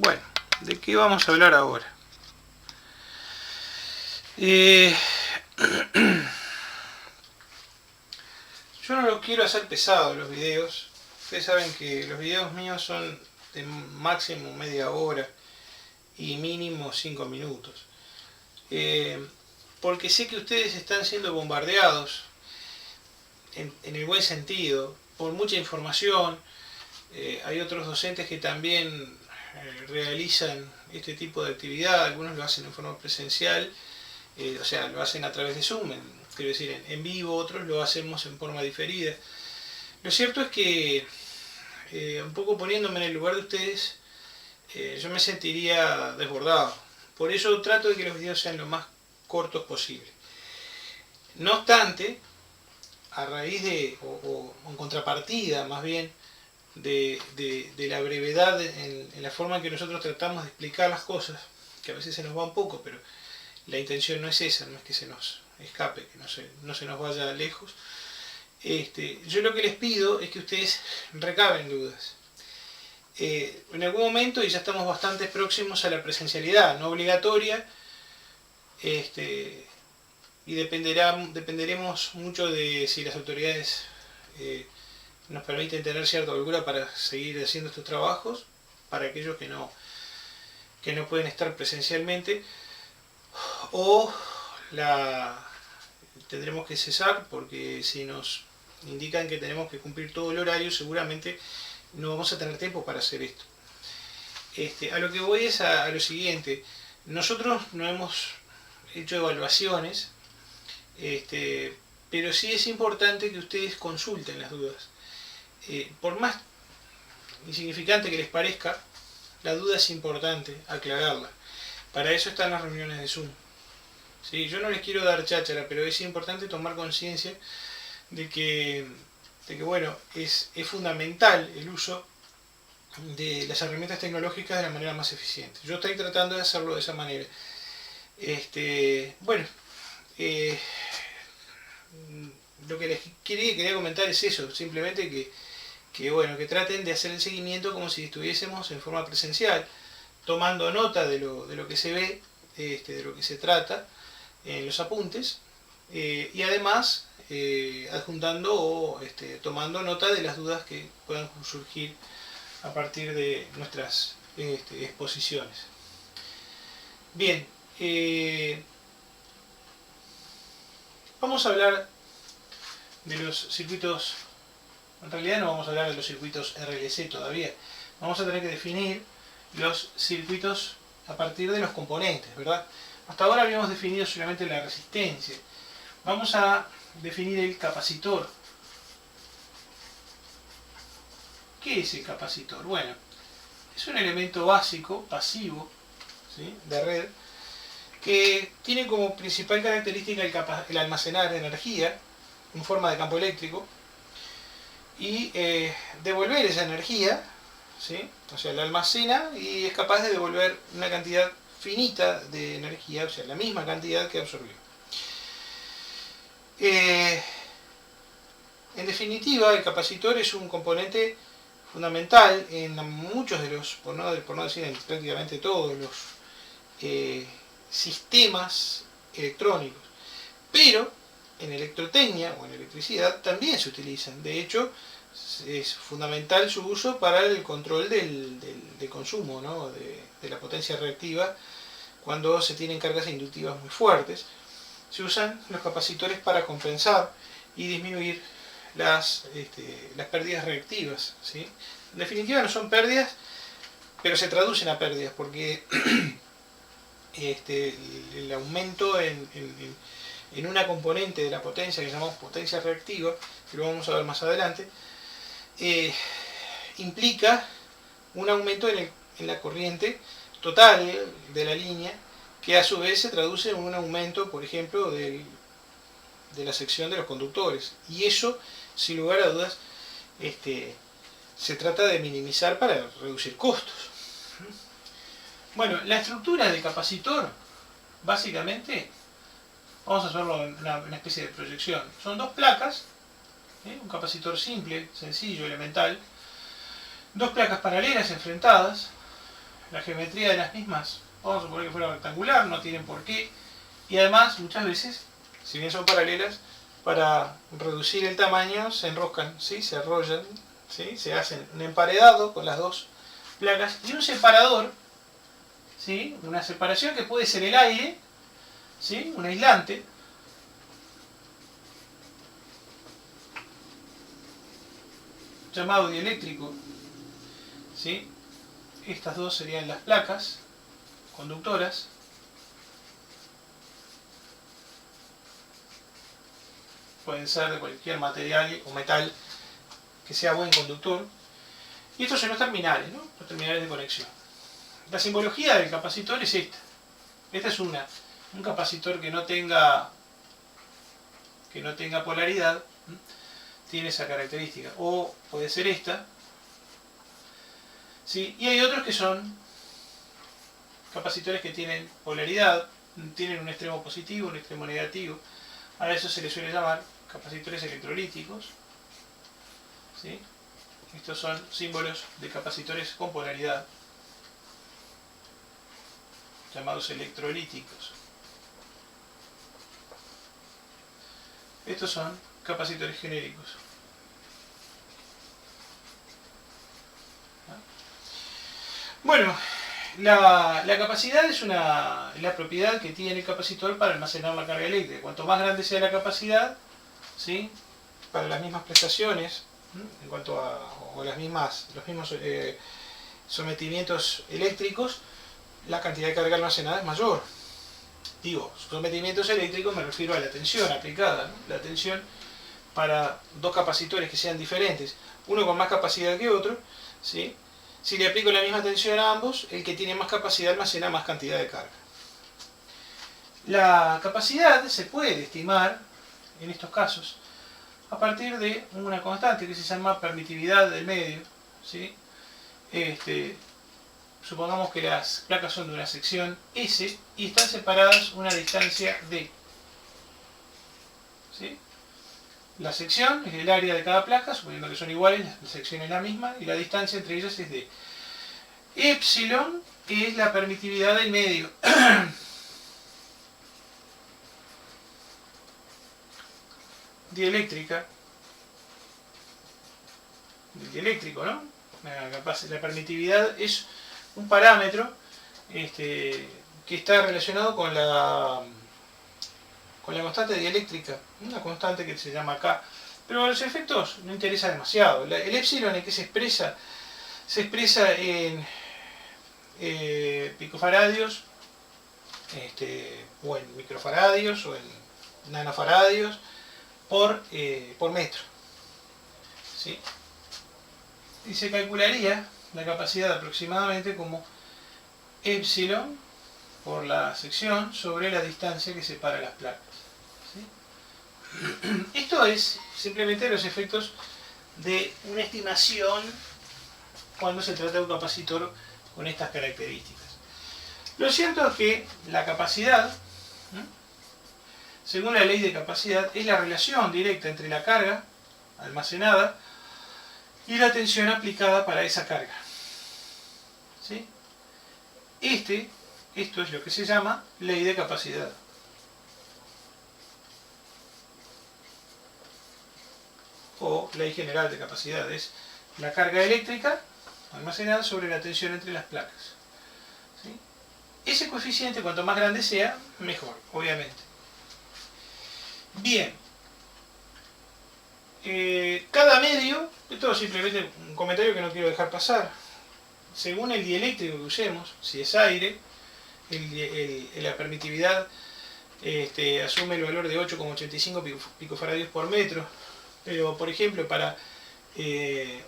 Bueno, ¿de qué vamos a hablar ahora? Yo no lo quiero hacer pesado los videos. Ustedes saben que los videos míos son de máximo media hora y mínimo 5 minutos. Porque sé que ustedes están siendo bombardeados, en el buen sentido, por mucha información. Hay otros docentes que también realizan este tipo de actividad, algunos lo hacen en forma presencial, o sea, lo hacen a través de Zoom, quiero decir, en vivo, otros lo hacemos en forma diferida. Lo cierto es que, un poco poniéndome en el lugar de ustedes, yo me sentiría desbordado. Por eso trato de que los videos sean lo más cortos posible. No obstante, a raíz de, o en contrapartida más bien, de la brevedad en la forma en que nosotros tratamos de explicar las cosas, que a veces se nos va un poco, pero la intención no es esa, no es que se nos escape, que no se nos vaya lejos. Yo lo que les pido es que ustedes recaben dudas. En algún momento, y ya estamos bastante próximos a la presencialidad, no obligatoria, y dependeremos mucho de si las autoridades nos permiten tener cierta holgura para seguir haciendo estos trabajos, para aquellos que no pueden estar presencialmente, o tendremos que cesar, porque si nos indican que tenemos que cumplir todo el horario, seguramente no vamos a tener tiempo para hacer esto. A lo que voy es a lo siguiente. Nosotros no hemos hecho evaluaciones, pero sí es importante que ustedes consulten las dudas. Por más insignificante que les parezca, la duda es importante aclararla. Para eso están las reuniones de Zoom. ¿Sí? Yo no les quiero dar cháchara, pero es importante tomar conciencia de que bueno, es fundamental el uso de las herramientas tecnológicas de la manera más eficiente. Yo estoy tratando de hacerlo de esa manera. Bueno, lo que les quería comentar es eso, simplemente que traten de hacer el seguimiento como si estuviésemos en forma presencial, tomando nota de lo que se ve, de lo que se trata en los apuntes, y además adjuntando o tomando nota de las dudas que puedan surgir a partir de nuestras exposiciones. Bien, vamos a hablar de los circuitos. En realidad no vamos a hablar de los circuitos RLC todavía. Vamos a tener que definir los circuitos a partir de los componentes, ¿verdad? Hasta ahora habíamos definido solamente la resistencia. Vamos a definir el capacitor. ¿Qué es el capacitor? Bueno, es un elemento básico, pasivo, ¿sí?, de red, que tiene como principal característica el almacenar energía en forma de campo eléctrico y devolver esa energía, ¿sí? O sea, la almacena y es capaz de devolver una cantidad finita de energía, o sea, la misma cantidad que absorbió. En definitiva, el capacitor es un componente fundamental en muchos de los, por no decir en prácticamente todos los sistemas electrónicos, pero en electrotecnia o en electricidad también se utilizan. De hecho, es fundamental su uso para el control del consumo, ¿no?, de la potencia reactiva. Cuando se tienen cargas inductivas muy fuertes, se usan los capacitores para compensar y disminuir las pérdidas reactivas, ¿sí? En definitiva no son pérdidas, pero se traducen a pérdidas, porque el aumento en una componente de la potencia que llamamos potencia reactiva, que lo vamos a ver más adelante, implica un aumento en la corriente total de la línea, que a su vez se traduce en un aumento, por ejemplo, de la sección de los conductores. Y eso, sin lugar a dudas, se trata de minimizar para reducir costos. Bueno, la estructura del capacitor, básicamente, vamos a hacerlo en una especie de proyección. Son dos placas, un capacitor simple, sencillo, elemental, dos placas paralelas enfrentadas, la geometría de las mismas, vamos a suponer que fuera rectangular, no tienen por qué, y además muchas veces, si bien son paralelas, para reducir el tamaño se enroscan, ¿sí? Se arrollan, ¿sí? Se hacen un emparedado con las dos placas y un separador, ¿sí? Una separación que puede ser el aire, ¿sí? Un aislante, llamado dieléctrico, ¿sí? Estas dos serían las placas conductoras. Pueden ser de cualquier material o metal que sea buen conductor. Y estos son los terminales, ¿no? Los terminales de conexión. La simbología del capacitor es esta. Esta es un capacitor que no tenga polaridad, ¿sí? Tiene esa característica. O puede ser esta, ¿sí? Y hay otros que son capacitores que tienen polaridad, tienen un extremo positivo, un extremo negativo. A eso se les suele llamar capacitores electrolíticos, ¿sí? Estos son símbolos de capacitores con polaridad, llamados electrolíticos. Estos son capacitores genéricos. Bueno, la capacidad es la propiedad que tiene el capacitor para almacenar la carga eléctrica. Cuanto más grande sea la capacidad, ¿sí? Para las mismas prestaciones, ¿sí? En cuanto a los mismos sometimientos eléctricos, la cantidad de carga almacenada es mayor. Digo, sometimientos eléctricos me refiero a la tensión aplicada, ¿no? La tensión para dos capacitores que sean diferentes, uno con más capacidad que otro, ¿sí? Si le aplico la misma tensión a ambos, el que tiene más capacidad almacena más cantidad de carga. La capacidad se puede estimar, en estos casos, a partir de una constante que se llama permitividad del medio, ¿sí? Supongamos que las placas son de una sección S y están separadas una distancia D, ¿sí? La sección es el área de cada placa, suponiendo que son iguales, la sección es la misma y la distancia entre ellas es D. Epsilon es la permitividad del medio. Dieléctrica. Dieléctrico, ¿no? La permitividad es un parámetro que está relacionado con la constante dieléctrica, una constante que se llama K. Pero los efectos no interesa demasiado. El epsilon es que se expresa en picofaradios, o en microfaradios, o en nanofaradios por metro, ¿sí? Y se calcularía la capacidad aproximadamente como epsilon por la sección sobre la distancia que separa las placas, ¿sí? Esto es simplemente los efectos de una estimación cuando se trata de un capacitor con estas características. Lo cierto es que la capacidad, según la ley de capacidad, es la relación directa entre la carga almacenada y la tensión aplicada para esa carga, ¿sí? Esto es lo que se llama ley de capacidad. O ley general de capacidad. Es la carga eléctrica almacenada sobre la tensión entre las placas, ¿sí? Ese coeficiente, cuanto más grande sea, mejor, obviamente. Bien. Cada medio, esto es simplemente un comentario que no quiero dejar pasar. Según el dieléctrico que usemos, si es aire, la permitividad asume el valor de 8,85 picofaradios por metro. Pero, por ejemplo, para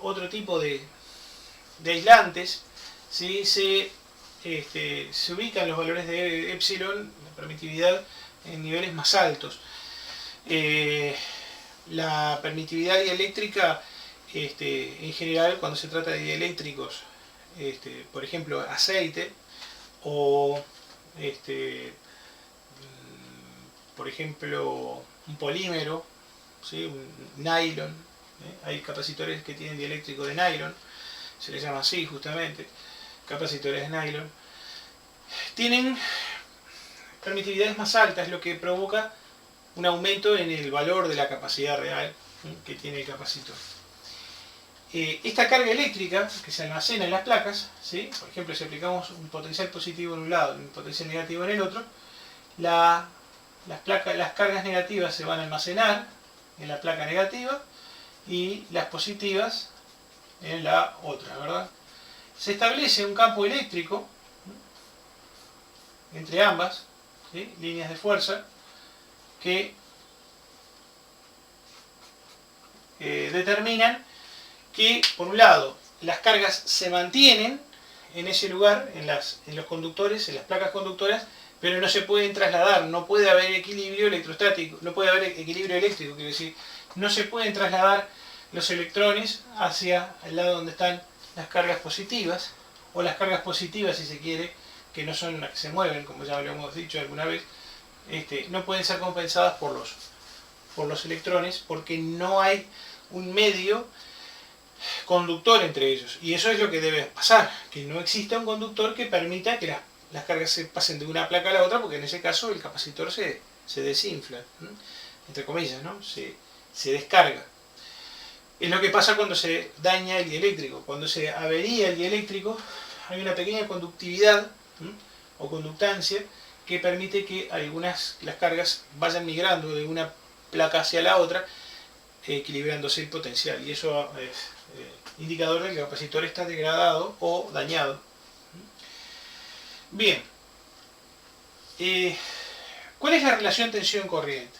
otro tipo de aislantes, ¿sí? se ubican los valores de epsilon, la permitividad, en niveles más altos. La permitividad dieléctrica, en general, cuando se trata de dieléctricos, por ejemplo, aceite, o por ejemplo, un polímero, ¿sí? Un nylon, hay capacitores que tienen dieléctrico de nylon, se les llama así justamente, capacitores de nylon, tienen permitividades más altas, lo que provoca un aumento en el valor de la capacidad real que tiene el capacitor. Esta carga eléctrica que se almacena en las placas, ¿sí? Por ejemplo, si aplicamos un potencial positivo en un lado y un potencial negativo en el otro, las cargas negativas se van a almacenar en la placa negativa y las positivas en la otra, ¿verdad? Se establece un campo eléctrico entre ambas, ¿sí? Líneas de fuerza que determinan que, por un lado, las cargas se mantienen en ese lugar, en los conductores, en las placas conductoras, pero no se pueden trasladar, no puede haber equilibrio electrostático, no puede haber equilibrio eléctrico, quiero decir, no se pueden trasladar los electrones hacia el lado donde están las cargas positivas, o las cargas positivas, si se quiere, que no son las que se mueven, como ya lo hemos dicho alguna vez, no pueden ser compensadas por los electrones, porque no hay un medio conductor entre ellos. Y eso es lo que debe pasar, que no exista un conductor que permita que las cargas se pasen de una placa a la otra, porque en ese caso el capacitor se desinfla, ¿no? Entre comillas, ¿no? Se descarga. Es lo que pasa cuando se daña el dieléctrico. Cuando se avería el dieléctrico, hay una pequeña conductividad, ¿no? O conductancia que permite que las cargas vayan migrando de una placa hacia la otra, equilibrándose el potencial, y eso es indicador de que el capacitor está degradado o dañado. Bien, ¿cuál es la relación tensión-corriente?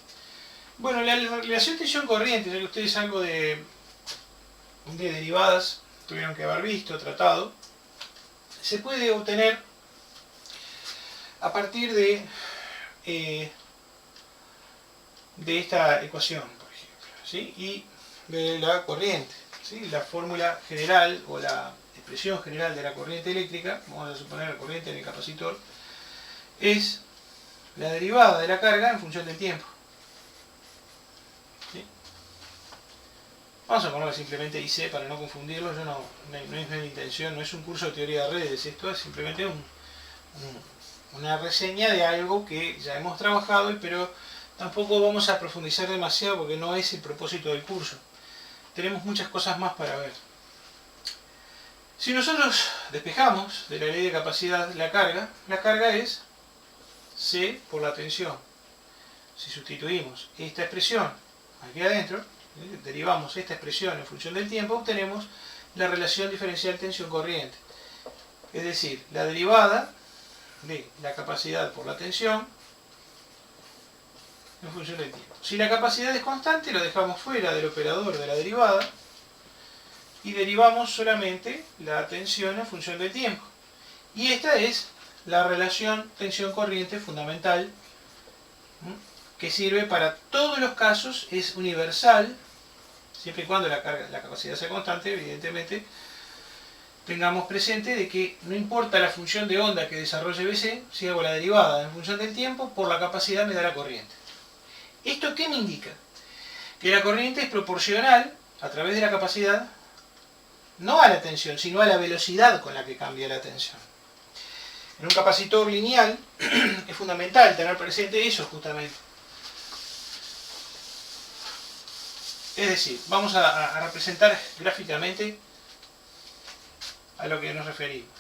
Bueno, la relación tensión-corriente, ya que ustedes algo de derivadas tuvieron que haber visto, tratado, se puede obtener a partir de esta ecuación, por ejemplo, ¿sí? Y de la corriente, ¿sí? La fórmula general o la expresión general de la corriente eléctrica, vamos a suponer la corriente en el capacitor, es la derivada de la carga en función del tiempo. ¿Sí? Vamos a ponerlo simplemente IC para no confundirlo. No es mi intención, no es un curso de teoría de redes, esto es simplemente una reseña de algo que ya hemos trabajado, pero tampoco vamos a profundizar demasiado porque no es el propósito del curso. Tenemos muchas cosas más para ver. Si nosotros despejamos de la ley de capacidad la carga es C por la tensión. Si sustituimos esta expresión aquí adentro, derivamos esta expresión en función del tiempo, obtenemos la relación diferencial tensión-corriente. Es decir, la derivada de la capacidad por la tensión en función del tiempo. Si la capacidad es constante, lo dejamos fuera del operador de la derivada y derivamos solamente la tensión en función del tiempo. Y esta es la relación tensión-corriente fundamental, que sirve para todos los casos, es universal, siempre y cuando la capacidad sea constante, evidentemente. Tengamos presente de que no importa la función de onda que desarrolle BC, si hago la derivada en función del tiempo, por la capacidad me da la corriente. ¿Esto qué me indica? Que la corriente es proporcional, a través de la capacidad, no a la tensión, sino a la velocidad con la que cambia la tensión. En un capacitor lineal es fundamental tener presente eso justamente. Es decir, vamos a representar gráficamente a lo que nos referimos.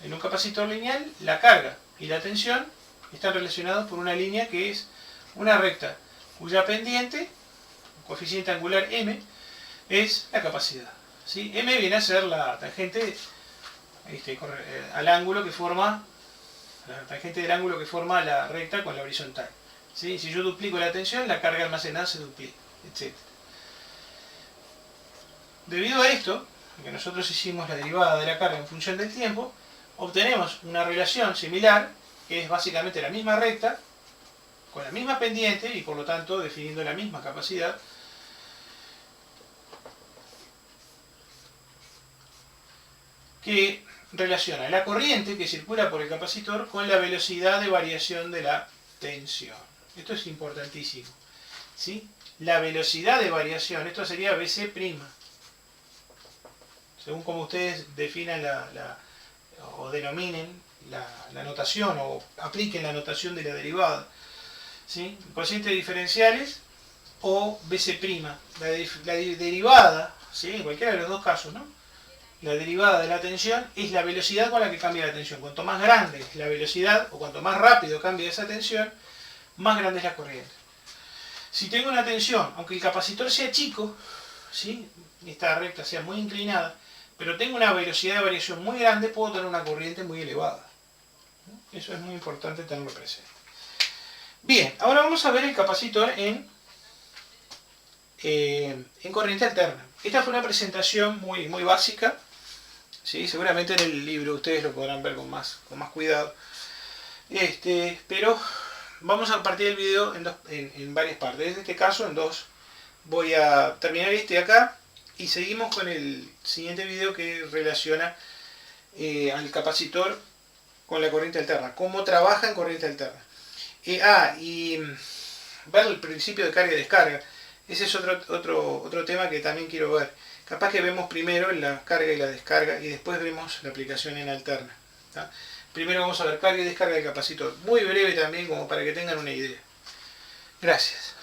En un capacitor lineal, la carga y la tensión están relacionados por una línea que es una recta cuya pendiente, coeficiente angular m, es la capacidad. ¿Sí? M viene a ser la tangente al ángulo que forma, la tangente del ángulo que forma la recta con la horizontal. ¿Sí? Si yo duplico la tensión, la carga almacenada se duplica, etc. Debido a esto, que nosotros hicimos la derivada de la carga en función del tiempo, obtenemos una relación similar, que es básicamente la misma recta, con la misma pendiente y por lo tanto definiendo la misma capacidad, que relaciona la corriente que circula por el capacitor con la velocidad de variación de la tensión. Esto es importantísimo, ¿sí? La velocidad de variación, esto sería BC'. según como ustedes definan o denominen la notación o apliquen la notación de la derivada. ¿Sí? Cocientes diferenciales o BC', la derivada, ¿sí? En cualquiera de los dos casos, ¿no? La derivada de la tensión es la velocidad con la que cambia la tensión. Cuanto más grande es la velocidad o cuanto más rápido cambia esa tensión, más grande es la corriente. Si tengo una tensión, aunque el capacitor sea chico, ¿sí? Esta recta sea muy inclinada, pero tengo una velocidad de variación muy grande, puedo tener una corriente muy elevada. Eso es muy importante tenerlo presente. Bien, ahora vamos a ver el capacitor en corriente alterna. Esta fue una presentación muy básica, ¿sí? Seguramente en el libro ustedes lo podrán ver con más cuidado. Pero vamos a partir el video en varias partes. En este caso en dos. Voy a terminar acá y seguimos con el siguiente video que relaciona al capacitor con la corriente alterna. Cómo trabaja en corriente alterna. Y ver el principio de carga y descarga. Ese es otro tema que también quiero ver. Capaz que vemos primero la carga y la descarga y después vemos la aplicación en alterna. ¿Tá? Primero vamos a ver carga y descarga del capacitor. Muy breve también como para que tengan una idea. Gracias.